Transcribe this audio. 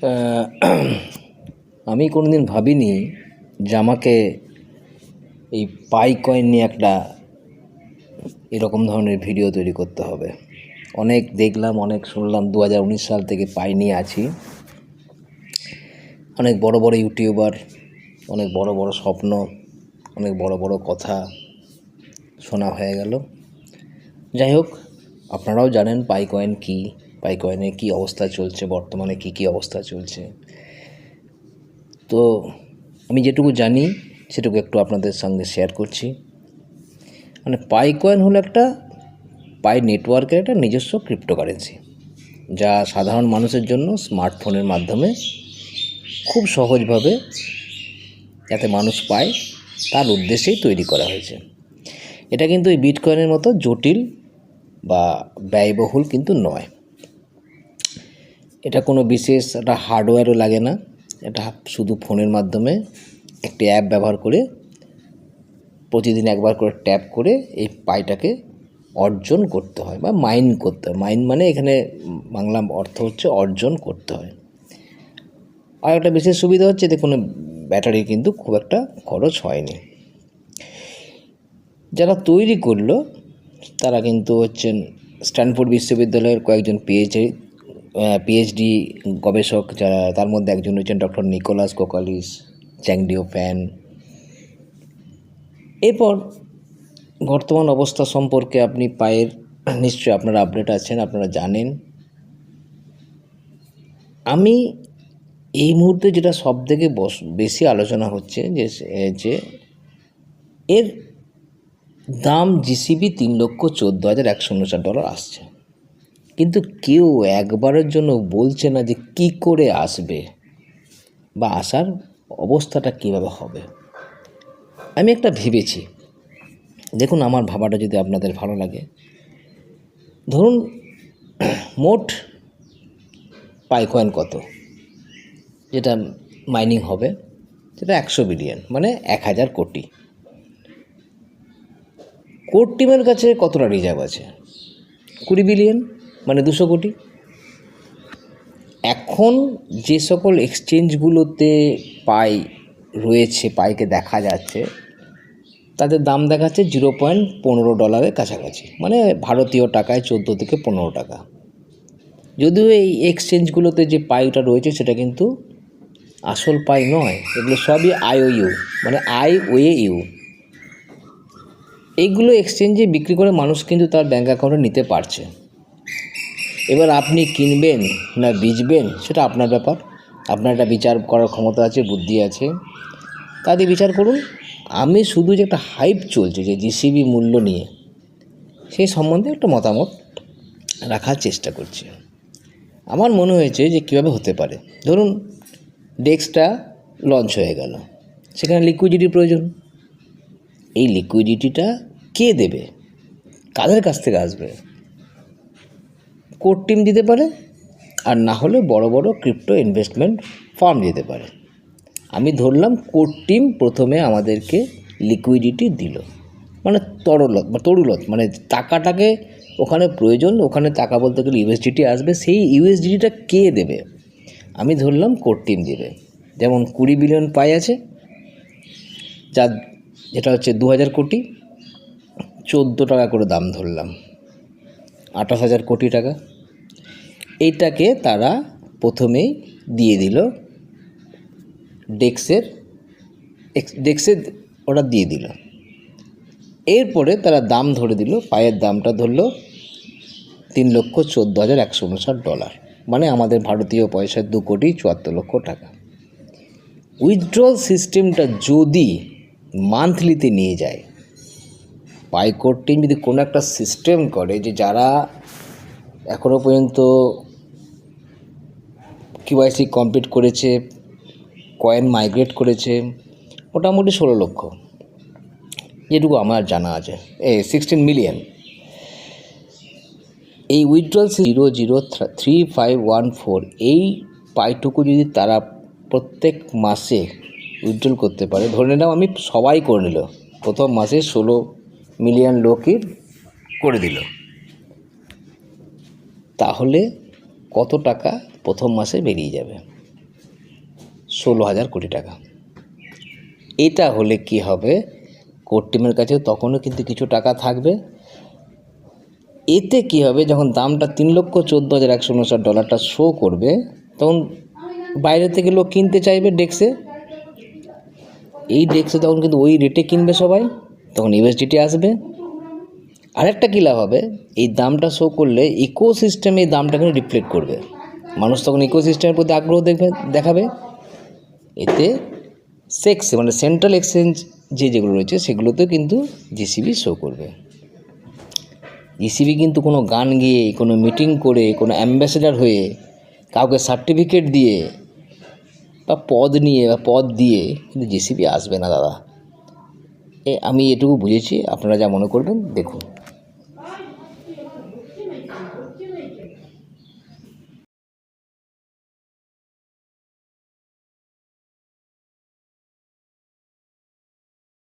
আহ, আমি কোনোদিন ভাবিনি যে আমাকে এই পাই কয়েন নিয়ে একটা এরকম ধরনের ভিডিও তৈরি করতে হবে। অনেক দেখলাম, অনেক শুনলাম। 2019 সাল থেকে পাই নিয়ে আছি। অনেক বড় বড় ইউটিউবার, অনেক বড় বড় স্বপ্ন, অনেক বড় বড় কথা শোনা হয়ে গেল। যাই হোক, আপনারাও জানেন পাই কয়েন কী, পাই কয়েনে কী অবস্থা চলছে, বর্তমানে কী অবস্থা চলছে। তো আমি যেটুকু জানি সেটুকু একটু আপনাদের সঙ্গে শেয়ার করছি। মানে পাই কয়েন হলো একটা পাই নেটওয়ার্কের একটা নিজস্ব ক্রিপ্টোকারেন্সি, যা সাধারণ মানুষের জন্য স্মার্টফোনের মাধ্যমে খুব সহজভাবে যাতে মানুষ পায় তার উদ্দেশ্যেই তৈরি করা হয়েছে। এটা কিন্তু এই বিটকয়েনের মতো জটিল বা ব্যয়বহুল কিন্তু নয়। এটা কোনো বিশেষ একটা হার্ডওয়্যারও লাগে না। এটা শুধু ফোনের মাধ্যমে একটি অ্যাপ ব্যবহার করে প্রতিদিন একবার করে ট্যাপ করে এই পাইটাকে অর্জন করতে হয় বা মাইন করতে হয়। মাইন মানে এখানে বাংলা অর্থ হচ্ছে অর্জন করতে হয়। আর একটা বিশেষ সুবিধা হচ্ছে এতে কোনো ব্যাটারি কিন্তু খুব একটা খরচ হয়নি। যারা তৈরি করলো তারা কিন্তু হচ্ছেন স্ট্যানফোর্ড বিশ্ববিদ্যালয়ের কয়েকজন পিএইচডি গবেষক, যারা তার মধ্যে একজন হচ্ছেন ডক্টর নিকোলাস কোকালিস, চ্যাংডিও ফ্যান। এরপর বর্তমান অবস্থা সম্পর্কে আপনি পায়ের নিশ্চয়ই আপনারা আপডেট আছেন, আপনারা জানেন। আমি এই মুহূর্তে যেটা সবথেকে বেশি আলোচনা হচ্ছে যে এর দাম জিসিবি $3,14,159 আসছে, কিন্তু কেউ একবারের জন্য বলছে না যে কি করে আসবে বা আসার অবস্থাটা কীভাবে হবে। আমি একটা ভেবেছি, দেখুন আমার ভাবাটা যদি আপনাদের ভালো লাগে। ধরুন মোট পাই কয়েন কত যেটা মাইনিং হবে, সেটা 100 বিলিয়ন, মানে 1000 কোটি। কোর টিমের কাছে কতটা রিজার্ভ আছে? 20 বিলিয়ন, মানে 200 কোটি। এখন যে সকল এক্সচেঞ্জগুলোতে পাই রয়েছে, পাইকে দেখা যাচ্ছে, তাদের দাম দেখাচ্ছে $0.15 কাছাকাছি, মানে ভারতীয় টাকায় 14 থেকে 15 টাকা। যদিও এই এক্সচেঞ্জগুলোতে যে পাইটা রয়েছে সেটা কিন্তু আসল পাই নয়, এগুলো সবই IOU, মানে IOU। এইগুলো এক্সচেঞ্জে বিক্রি করে মানুষ কিন্তু তার ব্যাঙ্ক অ্যাকাউন্টে নিতে পারছে। এবার আপনি কিনবেন না বেচবেন সেটা আপনার ব্যাপার। আপনার একটা বিচার করার ক্ষমতা আছে, বুদ্ধি আছে, তা দিয়ে বিচার করুন। আমি শুধু যে একটা হাইপ চলছে যে জিসিবি মূল্য নিয়ে, সেই সম্বন্ধে একটা মতামত রাখার চেষ্টা করছি। আমার মনে হয়েছে যে কীভাবে হতে পারে। ধরুন ডেক্সটা লঞ্চ হয়ে গেল, সেখানে লিকুইডিটির প্রয়োজন। এই লিকুইডিটিটা কে দেবে? কাদের কাছ থেকে আসবে? কোর টিম দিতে পারে, আর না হলে বড় বড় ক্রিপ্টো ইনভেস্টমেন্ট ফার্ম দিতে পারে। আমি ধরলাম কোর টিম প্রথমে আমাদেরকে লিকুইডিটি দিল, মানে তরুলত, মানে টাকাটাকে ওখানে প্রয়োজন, ওখানে টাকা বলতে গেলে ইউএসডিটি আসবে। সেই ইউএসডিটিটা কে দেবে? আমি ধরলাম কোর টিম দেবে। যেমন 20 বিলিয়ন পাই আছে, যেটা হচ্ছে 2000 কোটি, 14 টাকা করে দাম ধরলাম, 28,000 কোটি টাকা। এইটাকে তারা প্রথমেই দিয়ে দিল ডেক্সে ওটা দিয়ে দিল। এরপরে তারা দাম ধরে দিল, পায়ের দামটা ধরলো $3,14,159, মানে আমাদের ভারতীয় পয়সায় 2,74,00,000 টাকা। উইথড্রল সিস্টেমটা যদি মান্থলিতে নিয়ে যায়, পাই কোর টিম যদি কোনো একটা সিস্টেম করে যে যারা এখনও পর্যন্ত KYC কমপ্লিট করেছে, কয়েন মাইগ্রেট করেছে, মোটামুটি 16 লক্ষ, যেটুকু আমার জানা আছে, 16 মিলিয়ন। এই উইথড্রল 003514 এই পাইটুকু যদি তারা প্রত্যেক মাসে উইথড্রল করতে পারে, ধরে নাও আমি সবাই করে নিল, প্রথম মাসে 16 মিলিয়ন লোকই করে দিল, তাহলে কত টাকা প্রথম মাসে বেরিয়ে যাবে? 16,000 কোটি টাকা। এটা হলে কি হবে, কোর টিমের কাছে তখনও কিন্তু কিছু টাকা থাকবে। এতে কি হবে, যখন দামটা $3,14,159 শো করবে, তখন বাইরে থেকে লোক কিনতে চাইবে ডেক্সে। এই ডেক্সে তখন কিন্তু ওই রেটে কিনবে সবাই, তখন ইউএসডিটি আসবে। আরেকটা কী লাভ হবে, এই দামটা শো করলে ইকোসিস্টেমে এই দামটা কিন্তু রিফ্লেক্ট করবে, মানুষ তখন ইকোসিস্টেমের প্রতি আগ্রহ দেখাবে। এতে সেক্স মানে সেন্ট্রাল এক্সচেঞ্জ যেগুলো রয়েছে সেগুলোতেও কিন্তু জিসিবি শো করবে। জিসিবি কিন্তু কোনো গান গিয়ে, কোনো মিটিং করে, কোনো অ্যাম্বাসেডার হয়ে, কাউকে সার্টিফিকেট দিয়ে বা পদ নিয়ে বা পদ দিয়ে কিন্তু জিসিবি আসবে না দাদা। আমি এটুকু বুঝেছি, আপনারা যা মনে করবেন দেখুন।